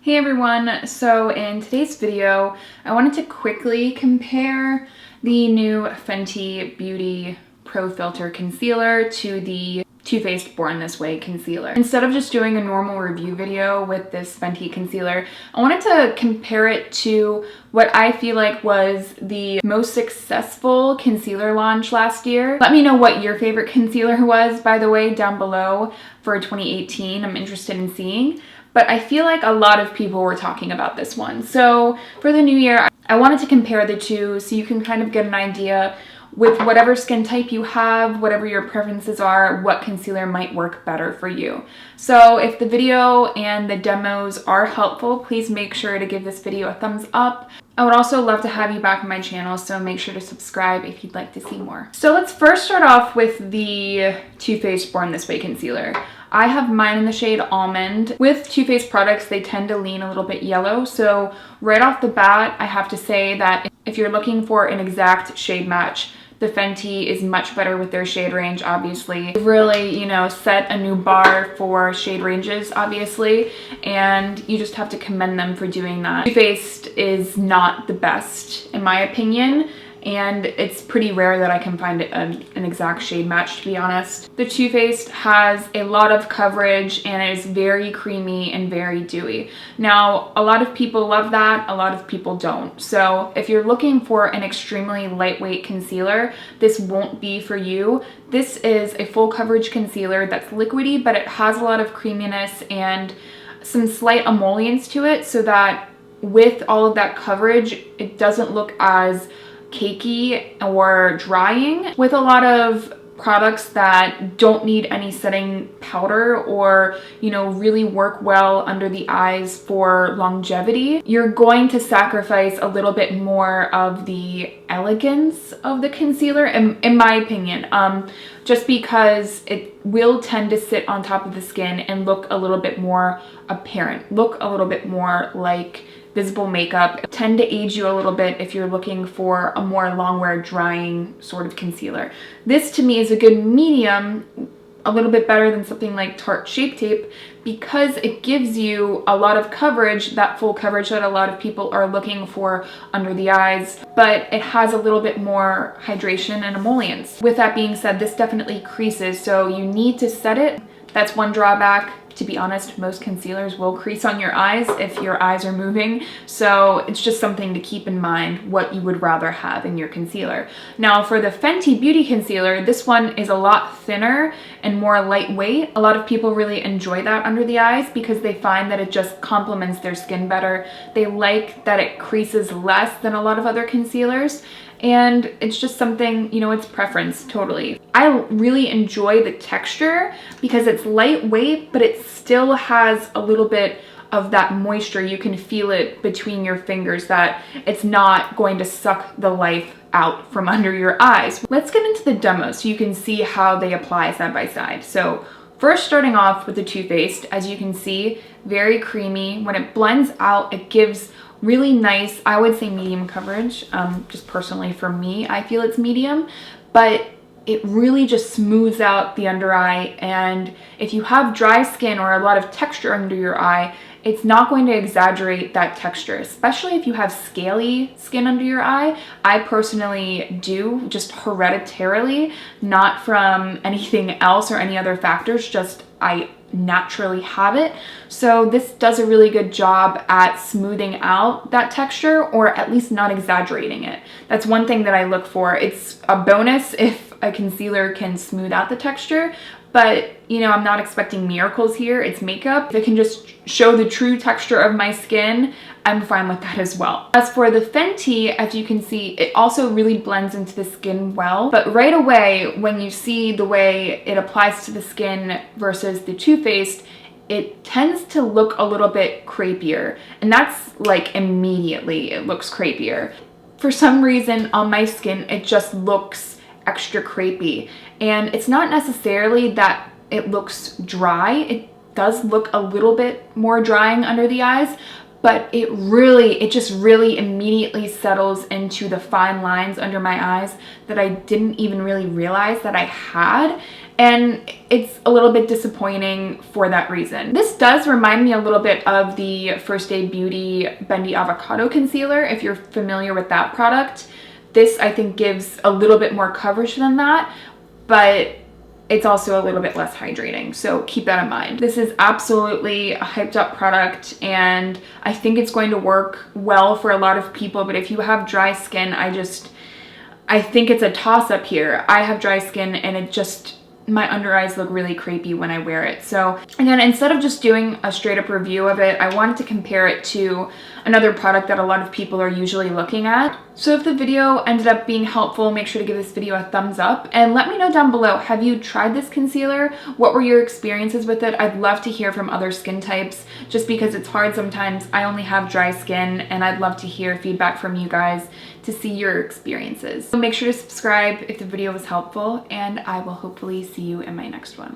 Hey everyone, so in today's video, I wanted to quickly compare the new Fenty Beauty Pro Filter Concealer to the Too Faced Born This Way concealer. Instead of just doing a normal review video with this Fenty concealer, I wanted to compare it to what I feel like was the most successful concealer launch last year. Let me know what your favorite concealer was, by the way, down below for 2018. I'm interested in seeing. But I feel like a lot of people were talking about this one. So for the new year, I wanted to compare the two so you can kind of get an idea with whatever skin type you have, whatever your preferences are, what concealer might work better for you. So if the video and the demos are helpful, please make sure to give this video a thumbs up. I would also love to have you back on my channel, so make sure to subscribe if you'd like to see more. So let's first start off with the Too Faced Born This Way concealer. I have mine in the shade Almond. With Too Faced products, they tend to lean a little bit yellow, so right off the bat, I have to say that if you're looking for an exact shade match, the Fenty is much better with their shade range, obviously. They've really, set a new bar for shade ranges, obviously, and you just have to commend them for doing that. Too Faced is not the best, in my opinion, and it's pretty rare that I can find an exact shade match, to be honest. The Too Faced has a lot of coverage and it is very creamy and very dewy. Now, a lot of people love that, a lot of people don't. So if you're looking for an extremely lightweight concealer, this won't be for you. This is a full coverage concealer that's liquidy, but it has a lot of creaminess and some slight emollients to it so that with all of that coverage, it doesn't look as cakey or drying. With a lot of products that don't need any setting powder or really work well under the eyes for longevity, you're going to sacrifice a little bit more of the elegance of the concealer, in my opinion, just because it will tend to sit on top of the skin and look a little bit more apparent, look a little bit more like visible makeup, tend to age you a little bit if you're looking for a more long wear drying sort of concealer. This to me is a good medium, a little bit better than something like Tarte Shape Tape because it gives you a lot of coverage, that full coverage that a lot of people are looking for under the eyes, but it has a little bit more hydration and emollients. With that being said, this definitely creases, so you need to set it. That's one drawback. To be honest, most concealers will crease on your eyes if your eyes are moving, so it's just something to keep in mind what you would rather have in your concealer. Now for the Fenty Beauty Concealer, this one is a lot thinner and more lightweight. A lot of people really enjoy that under the eyes because they find that it just complements their skin better. They like that it creases less than a lot of other concealers. And it's just something, it's preference, totally. I really enjoy the texture because it's lightweight, but it still has a little bit of that moisture. You can feel it between your fingers, that it's not going to suck the life out from under your eyes. Let's get into the demo so you can see how they apply side by side. So first, starting off with the Too Faced, as you can see, very creamy. When it blends out, it gives really nice, I would say medium coverage. Just personally for me, I feel it's medium, but it really just smooths out the under eye. And if you have dry skin or a lot of texture under your eye, it's not going to exaggerate that texture, especially if you have scaly skin under your eye. I personally do, just hereditarily, not from anything else or any other factors, just I naturally have it. So this does a really good job at smoothing out that texture, or at least not exaggerating it. That's one thing that I look for. It's a bonus if a concealer can smooth out the texture, but I'm not expecting miracles here. It's makeup. If it can just show the true texture of my skin, I'm fine with that as well. As for the Fenty, as you can see, it also really blends into the skin well, but right away, when you see the way it applies to the skin versus the Too Faced, it tends to look a little bit crepier, and that's like immediately it looks crepier. For some reason on my skin, it just looks extra crepey, and it's not necessarily that it looks dry. It does look a little bit more drying under the eyes, but it just really immediately settles into the fine lines under my eyes that I didn't even really realize that I had. and it's a little bit disappointing for that reason. This does remind me a little bit of the First Aid Beauty Bendy Avocado Concealer, if you're familiar with that product. This, I think, gives a little bit more coverage than that, but it's also a little bit less hydrating, so keep that in mind. This is absolutely a hyped up product, and I think it's going to work well for a lot of people, but if you have dry skin, I think it's a toss-up here. I have dry skin, and my under eyes look really crepey when I wear it. So again, instead of just doing a straight up review of it, I wanted to compare it to another product that a lot of people are usually looking at. So if the video ended up being helpful, make sure to give this video a thumbs up and let me know down below, have you tried this concealer? What were your experiences with it? I'd love to hear from other skin types, just because it's hard sometimes. I only have dry skin, and I'd love to hear feedback from you guys to see your experiences. So make sure to subscribe if the video was helpful, and I will hopefully see you in my next one.